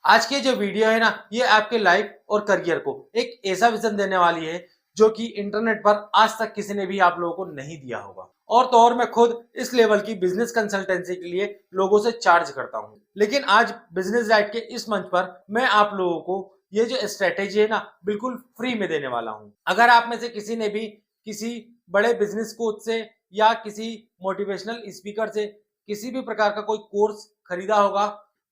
आज की जो वीडियो है ना, ये आपके लाइफ और करियर को एक ऐसा विजन देने वाली है जो कि इंटरनेट पर आज तक किसी ने भी आप लोगों को नहीं दिया होगा। और तो और मैं खुद इस लेवल की बिजनेस कंसल्टेंसी के लिए लोगों से चार्ज करता हूँ। लेकिन आज बिजनेस डाइट के इस मंच पर मैं आप लोगों को ये जो स्ट्रेटेजी है ना, बिल्कुल फ्री में देने वाला हूँ। अगर आप में से किसी ने भी किसी बड़े बिजनेस कोच से या किसी मोटिवेशनल स्पीकर से किसी भी प्रकार का कोई कोर्स खरीदा होगा,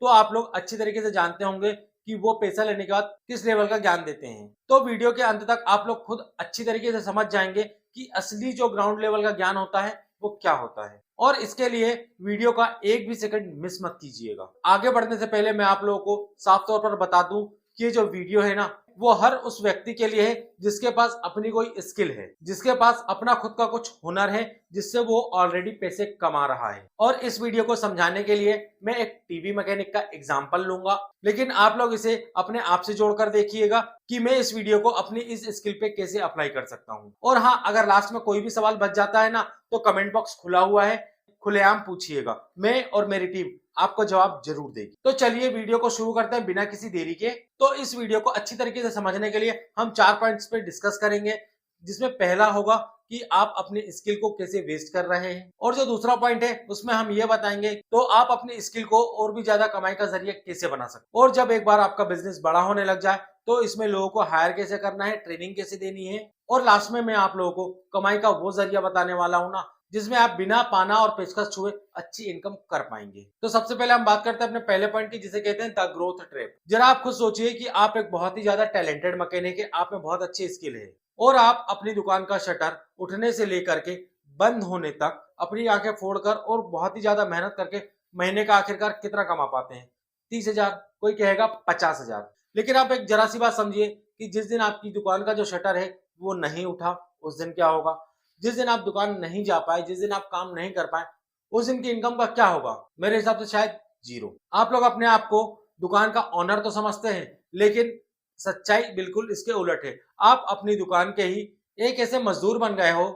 तो आप लोग अच्छी तरीके से जानते होंगे कि वो पैसा लेने के बाद किस लेवल का ज्ञान देते हैं। तो वीडियो के अंत तक आप लोग खुद अच्छी तरीके से समझ जाएंगे कि असली जो ग्राउंड लेवल का ज्ञान होता है वो क्या होता है। और इसके लिए वीडियो का एक भी सेकंड मिस मत कीजिएगा। आगे बढ़ने से पहले मैं आप लोगों को साफ तौर पर बता दूं कि ये जो वीडियो है ना, वो हर उस व्यक्ति के लिए है जिसके पास अपनी कोई स्किल है, जिसके पास अपना खुद का कुछ हुनर है, जिससे वो ऑलरेडी पैसे कमा रहा है। और इस वीडियो को समझाने के लिए मैं एक टीवी मैकेनिक का एग्जांपल लूंगा, लेकिन आप लोग इसे अपने आप से जोड़कर देखिएगा कि मैं इस वीडियो को अपनी इस स्किल पे कैसे अप्लाई कर सकता हूँ। और हाँ, अगर लास्ट में कोई भी सवाल बच जाता है ना, तो कमेंट बॉक्स खुला हुआ है, खुलेआम पूछिएगा, मैं और मेरी टीम आपको जवाब जरूर देगी। तो चलिए वीडियो को शुरू करते हैं बिना किसी देरी के। तो इस वीडियो को अच्छी तरीके से समझने के लिए हम 4 पॉइंट्स पे डिस्कस करेंगे, जिसमें पहला होगा कि आप अपनी स्किल को कैसे वेस्ट कर रहे हैं, और जो दूसरा पॉइंट है उसमें हम ये बताएंगे तो आप अपनी स्किल को और भी ज्यादा कमाई का जरिया कैसे बना सकते। और जब एक बार आपका बिजनेस बड़ा होने लग जाए तो इसमें लोगों को हायर कैसे करना है, ट्रेनिंग कैसे देनी है, और लास्ट में मैं आप लोगों को कमाई का वो जरिया बताने वाला हूं ना, जिसमें आप बिना पाना और पेचकस छुए अच्छी इनकम कर पाएंगे। तो सबसे पहले हम बात करते हैं अपने पहले पॉइंट की, जिसे कहते हैं द ग्रोथ ट्रैप। जरा आप खुद सोचिए कि आप एक बहुत ही ज्यादा टैलेंटेड मैकेनिक है, आप में बहुत अच्छी स्किल है, और आप अपनी दुकान का शटर उठने से लेकर के बंद होने तक अपनी आंखें फोड़कर और बहुत ही ज्यादा मेहनत करके महीने का आखिरकार कितना कमा पाते हैं? 30,000, कोई कहेगा 50,000। लेकिन आप एक जरा सी बात समझिए कि जिस दिन आपकी दुकान का जो शटर है वो नहीं उठा, उस दिन क्या होगा? जिस दिन आप दुकान नहीं जा पाए, जिस दिन आप काम नहीं कर पाए, उस दिन की इनकम का क्या होगा? मेरे हिसाब से शायद जीरो। आप लोग अपने आप को दुकान का ओनर तो समझते हैं, लेकिन सच्चाई बिल्कुल इसके उलट है। आप अपनी दुकान के ही एक ऐसे मजदूर बन गए हो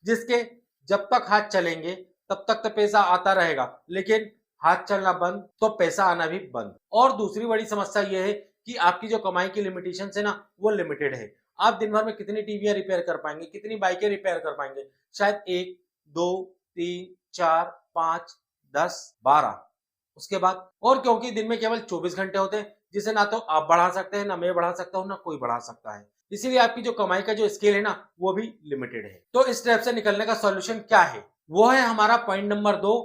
जिसके जब तक हाथ चलेंगे तब तक तो पैसा आता रहेगा, लेकिन हाथ चलना बंद तो पैसा आना भी बंद। और दूसरी बड़ी समस्या यह है कि आपकी जो कमाई की लिमिटेशन है ना, वो लिमिटेड है। आप दिन भर में कितनी टीवियां रिपेयर कर पाएंगे, कितनी बाइकें रिपेयर कर पाएंगे? शायद 1, 2, 3, 4, 5, 10, 12। उसके बाद और क्योंकि दिन में केवल 24 घंटे होते हैं, जिसे ना तो आप बढ़ा सकते हैं, ना मैं बढ़ा सकता हूं, ना कोई बढ़ा सकता है। इसीलिए आपकी जो कमाई का जो स्केल है ना, वो भी लिमिटेड है। तो इस ट्रैप से निकलने का सॉल्यूशन क्या है? वो है हमारा point number 2,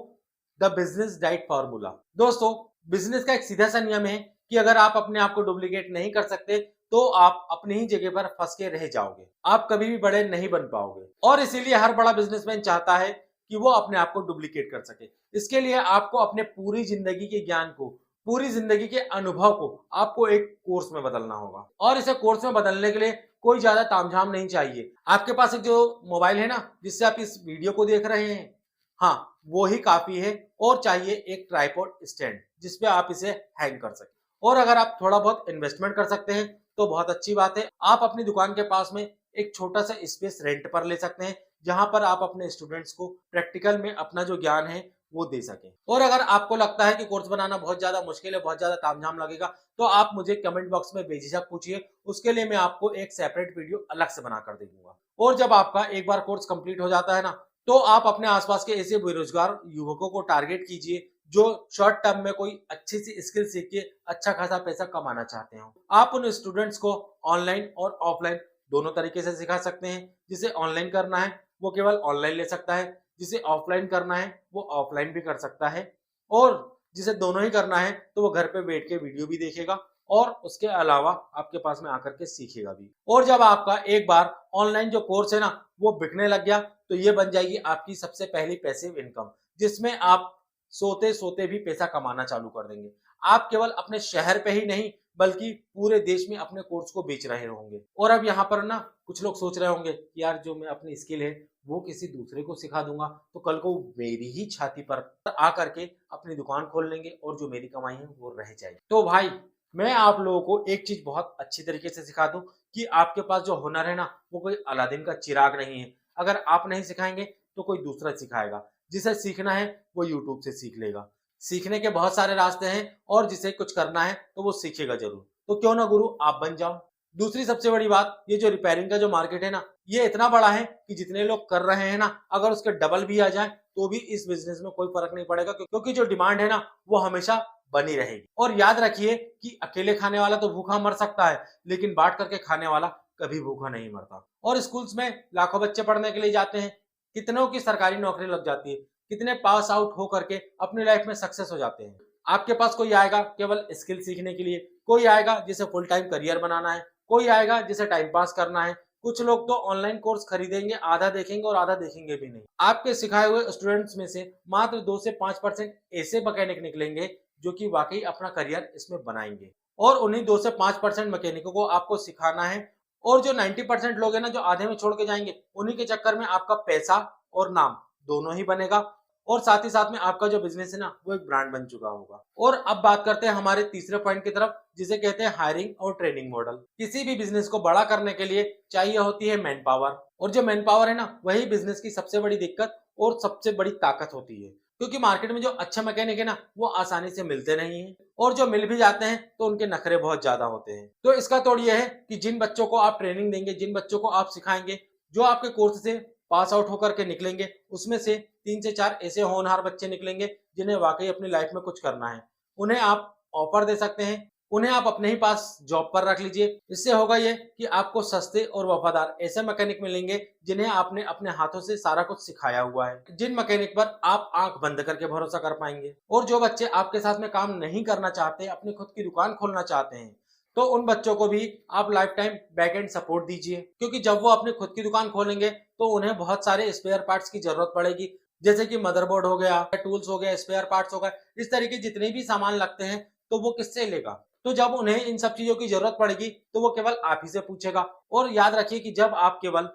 the business diet formula. दोस्तों, बिजनेस का एक सीधा सा नियम है कि अगर आप अपने आप को डुप्लीकेट नहीं कर सकते तो आप अपनी ही जगह पर फंस के रह जाओगे, आप कभी भी बड़े नहीं बन पाओगे। और इसीलिए हर बड़ा बिजनेसमैन चाहता है कि वो अपने आप को डुप्लीकेट कर सके। इसके लिए आपको अपने पूरी जिंदगी के ज्ञान को, पूरी जिंदगी के अनुभव को आपको एक कोर्स में बदलना होगा। और इसे कोर्स में बदलने के लिए कोई ज्यादा तामझाम नहीं चाहिए। आपके पास एक जो मोबाइल है ना, जिससे आप इस वीडियो को देख रहे हैं, हाँ, वो ही काफी है। और चाहिए एक ट्राइपॉड स्टैंड जिसपे आप इसे हैंग कर सके। और अगर आप थोड़ा बहुत इन्वेस्टमेंट कर सकते हैं तो बहुत अच्छी बात है। आप अपनी दुकान के पास में एक छोटा सा स्पेस रेंट पर ले सकते हैं, जहां पर आप अपने स्टूडेंट्स को प्रैक्टिकल में अपना जो ज्ञान है वो दे सकें। और अगर आपको लगता है कि कोर्स बनाना बहुत ज्यादा मुश्किल है, बहुत ज्यादा तामझाम लगेगा, तो आप मुझे कमेंट बॉक्स में बेझिझक पूछिए, उसके लिए मैं आपको एक सेपरेट वीडियो अलग से बनाकर दे दूंगा। और जब आपका एक बार कोर्स कंप्लीट हो जाता है ना, तो आप अपने आसपास के ऐसे बेरोजगार युवकों को टारगेट कीजिए जो शॉर्ट टर्म में कोई अच्छी सी स्किल सीख के अच्छा खासा पैसा कमाना चाहते हो। आप उन स्टूडेंट्स को ऑनलाइन और ऑफलाइन दोनों तरीके से सिखा सकते हैं। जिसे ऑनलाइन करना है वो केवल ऑनलाइन ले सकता है, जिसे ऑफलाइन करना है वो ऑफलाइन भी कर सकता है, और जिसे दोनों ही करना है तो वो घर पे बैठ के वीडियो भी देखेगा और उसके अलावा आपके पास में आकर के सीखेगा भी। और जब आपका एक बार ऑनलाइन जो कोर्स है ना वो बिकने लग गया, तो ये बन जाएगी आपकी सबसे पहली पैसिव इनकम, जिसमें आप सोते सोते भी पैसा कमाना चालू कर देंगे। आप केवल अपने शहर पे ही नहीं बल्कि पूरे देश में अपने कोर्स को बेच रहे होंगे। और अब यहाँ पर ना कुछ लोग सोच रहे होंगे कि यार, जो मैं अपनी स्किल है वो किसी दूसरे को सिखा दूंगा तो कल को मेरी ही छाती पर आ करके अपनी दुकान खोल लेंगे और जो मेरी कमाई है वो रह जाएगी। तो भाई, मैं आप लोगों को एक चीज बहुत अच्छी तरीके से सिखा दूं कि आपके पास जो हुनर है ना, वो कोई अलादीन का चिराग नहीं है। अगर आप नहीं सिखाएंगे तो कोई दूसरा सिखाएगा। जिसे सीखना है वो यूट्यूब से सीख लेगा, सीखने के बहुत सारे रास्ते हैं और जिसे कुछ करना है तो वो सीखेगा जरूर। तो क्यों ना गुरु आप बन जाओ। दूसरी सबसे बड़ी बात, ये जो रिपेयरिंग का जो मार्केट है ना, ये इतना बड़ा है कि जितने लोग कर रहे हैं ना, अगर उसके डबल भी आ जाए तो भी इस बिजनेस में कोई फर्क नहीं पड़ेगा, क्योंकि जो डिमांड है ना वो हमेशा बनी रहेगी। और याद रखिए कि अकेले खाने वाला तो भूखा मर सकता है, लेकिन बांट करके खाने वाला कभी भूखा नहीं मरता। और स्कूल्स में लाखों बच्चे पढ़ने के लिए जाते हैं, कितनों की सरकारी नौकरी लग जाती है, कितने पास आउट हो करके अपनी लाइफ में सक्सेस हो जाते हैं। आपके पास कोई आएगा केवल स्किल सीखने के लिए, कोई आएगा जिसे फुल टाइम करियर बनाना है, कोई आएगा जिसे टाइम पास करना है। कुछ लोग तो ऑनलाइन कोर्स खरीदेंगे, आधा देखेंगे और आधा देखेंगे भी नहीं। आपके सिखाए हुए स्टूडेंट्स में से मात्र 2 से 5% ऐसे मैकेनिक निकलेंगे जो कि वाकई अपना करियर इसमें बनाएंगे, और उन्हीं 2 से 5% मैकेनिकों को आपको सिखाना है। और जो 90% लोग हैं ना, जो आधे में छोड़ के जाएंगे, उन्हीं के चक्कर में आपका पैसा और नाम दोनों ही बनेगा, और साथ ही साथ में आपका जो बिजनेस है ना वो एक ब्रांड बन चुका होगा। और अब बात करते हैं हमारे तीसरे पॉइंट की तरफ, जिसे कहते हैं हायरिंग और ट्रेनिंग मॉडल। किसी भी बिजनेस को बड़ा करने के लिए चाहिए होती है मैन पावर, और जो मैन पावर है ना वही बिजनेस की सबसे बड़ी दिक्कत और सबसे बड़ी ताकत होती है, क्योंकि मार्केट में जो अच्छे मैकेनिक है ना वो आसानी से मिलते नहीं है, और जो मिल भी जाते हैं तो उनके नखरे बहुत ज्यादा होते हैं। तो इसका तोड़ ये है कि जिन बच्चों को आप ट्रेनिंग देंगे, जिन बच्चों को आप सिखाएंगे, जो आपके कोर्स से पास आउट होकर के निकलेंगे, उसमें से 3 से 4 ऐसे होनहार बच्चे निकलेंगे जिन्हें वाकई अपनी लाइफ में कुछ करना है। उन्हें आप ऑफर दे सकते हैं, उन्हें आप अपने ही पास जॉब पर रख लीजिए। इससे होगा ये कि आपको सस्ते और वफादार ऐसे मैकेनिक मिलेंगे जिन्हें आपने अपने हाथों से सारा कुछ सिखाया हुआ है, जिन मैकेनिक पर आप आंख बंद करके भरोसा कर पाएंगे। और जो बच्चे आपके साथ में काम नहीं करना चाहते, अपनी खुद की दुकान खोलना चाहते हैं, तो उन बच्चों को भी आप life time back and support दीजिए, क्योंकि जब वो अपनी खुद की दुकान खोलेंगे तो उन्हें बहुत सारे स्पेयर पार्ट्स की जरूरत पड़ेगी, जैसे कि मदरबोर्ड हो गया, टूल्स हो गए, स्पेयर पार्ट्स हो गए, इस तरीके जितने भी सामान लगते हैं तो वो किससे लेगा। तो जब उन्हें इन सब चीजों की जरूरत पड़ेगी तो वो केवल आप ही से पूछेगा। और याद रखिए कि जब आप केवल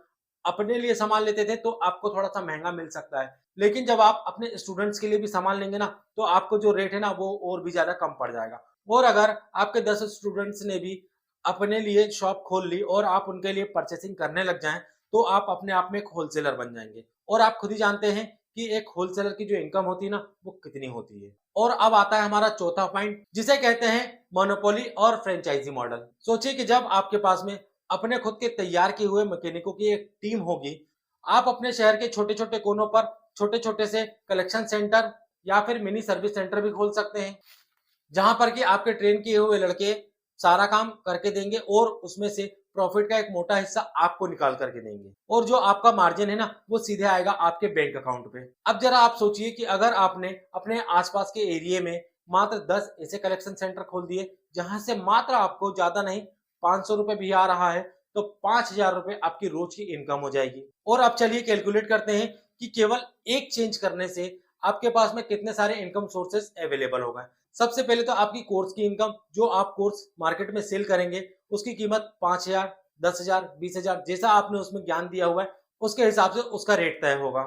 अपने लिए सामान लेते थे तो आपको थोड़ा सा महंगा मिल सकता है, लेकिन जब आप अपने स्टूडेंट्स के लिए भी सामान लेंगे ना तो आपको जो रेट है ना वो और भी ज्यादा कम पड़ जाएगा। और अगर आपके 10 स्टूडेंट्स ने भी अपने लिए शॉप खोल ली और आप उनके लिए परचेसिंग करने लग जाएं, तो आप अपने आप में एक होलसेलर बन जाएंगे। और आप खुद ही जानते हैं कि एक होलसेलर की जो इनकम होती है ना वो कितनी होती है। और अब आता है हमारा चौथा पॉइंट, जिसे कहते हैं मोनोपोली और फ्रेंचाइजी मॉडल। सोचिए कि जब आपके पास में अपने खुद के तैयार किए हुए मैकेनिकों की एक टीम होगी, आप अपने शहर के छोटे छोटे कोनों पर छोटे छोटे से कलेक्शन सेंटर या फिर मिनी सर्विस सेंटर भी खोल सकते हैं, जहां पर कि आपके ट्रेन किए हुए लड़के सारा काम करके देंगे और उसमें से प्रॉफिट का एक मोटा हिस्सा आपको निकाल करके देंगे, और जो आपका मार्जिन है ना वो सीधे आएगा आपके बैंक अकाउंट पे। अब जरा आप सोचिए कि अगर आपने अपने आसपास के एरिया में मात्र 10 ऐसे कलेक्शन सेंटर खोल दिए जहां से मात्र आपको ज्यादा नहीं 500 रुपए भी आ रहा है, तो 5,000 रुपए आपकी रोज की इनकम हो जाएगी। और अब चलिए कैलकुलेट करते हैं कि केवल एक चेंज करने से आपके पास में कितने सारे इनकम सोर्सेस अवेलेबल हो गए। सबसे पहले तो आपकी कोर्स की इनकम, जो आप कोर्स मार्केट में सेल करेंगे उसकी कीमत 5,000, 10,000, 20,000 जैसा आपने उसमें ज्ञान दिया हुआ है उसके हिसाब से उसका रेट तय होगा।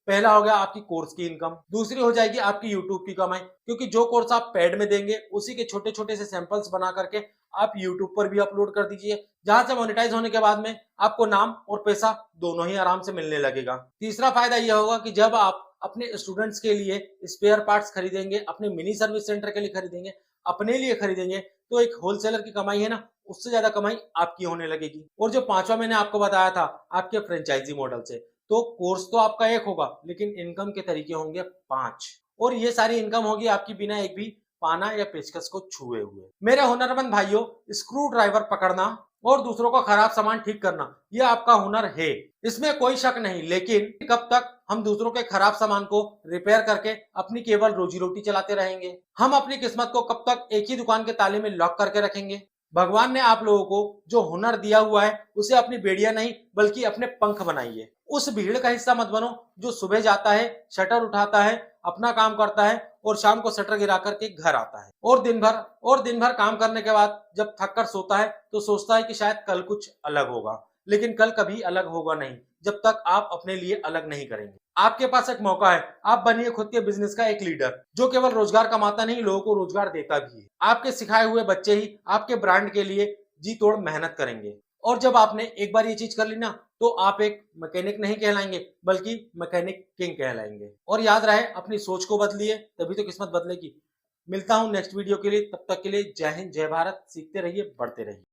पहला हो गया आपकी कोर्स की इनकम। दूसरी हो जाएगी आपकी यूट्यूब की कमाई, क्योंकि जो कोर्स आप पेड में देंगे उसी के छोटे छोटे से सैंपल्स बना करके आप यूट्यूब पर भी अपलोड कर दीजिए, जहां से मोनेटाइज होने के बाद में आपको नाम और पैसा दोनों ही आराम से मिलने लगेगा। तीसरा फायदा यह होगा कि जब आप अपने स्टूडेंट्स के लिए स्पेयर पार्ट्स खरीदेंगे, अपने मिनी सर्विस सेंटर के लिए खरीदेंगे, अपने लिए खरीदेंगे, तो एक होलसेलर की कमाई है ना उससे ज्यादा कमाई आपकी होने लगेगी। और जो पांचवा मैंने आपको बताया था आपके फ्रेंचाइजी मॉडल से, तो कोर्स तो आपका एक होगा लेकिन इनकम के तरीके होंगे 5, और ये सारी इनकम होगी आपकी बिना एक भी पाना या पेचकस को छुए हुए। मेरे हुनरमंद भाइयों, स्क्रू ड्राइवर पकड़ना और दूसरों का खराब सामान ठीक करना यह आपका हुनर है, इसमें कोई शक नहीं। लेकिन कब तक हम दूसरों के खराब सामान को रिपेयर करके अपनी केवल रोजी रोटी चलाते रहेंगे? हम अपनी किस्मत को कब तक एक ही दुकान के ताले में लॉक करके रखेंगे? भगवान ने आप लोगों को जो हुनर दिया हुआ है उसे अपनी बेड़ियां नहीं बल्कि अपने पंख बनाइए। उस भीड़ का हिस्सा मत बनो जो सुबह जाता है, शटर उठाता है, अपना काम करता है और शाम को शटर गिरा करके घर आता है, और दिन भर काम करने के बाद जब थक कर सोता है तो सोचता है कि शायद कल कुछ अलग होगा। लेकिन कल कभी अलग होगा नहीं जब तक आप अपने लिए अलग नहीं करेंगे। आपके पास एक मौका है, आप बनिए खुद के बिजनेस का एक लीडर जो केवल रोजगार कमाता नहीं, लोगों को रोजगार देता भी है। आपके सिखाए हुए बच्चे ही आपके ब्रांड के लिए जी तोड़ मेहनत करेंगे, और जब आपने एक बार ये चीज कर ली ना तो आप एक मैकेनिक नहीं कहलाएंगे बल्कि मैकेनिक किंग कहलाएंगे। और याद रहे, अपनी सोच को बदलिए, तभी तो किस्मत बदलेगी। मिलता हूं नेक्स्ट वीडियो के लिए, तब तक के लिए जय हिंद, जय भारत। सीखते रहिए, बढ़ते रहिए।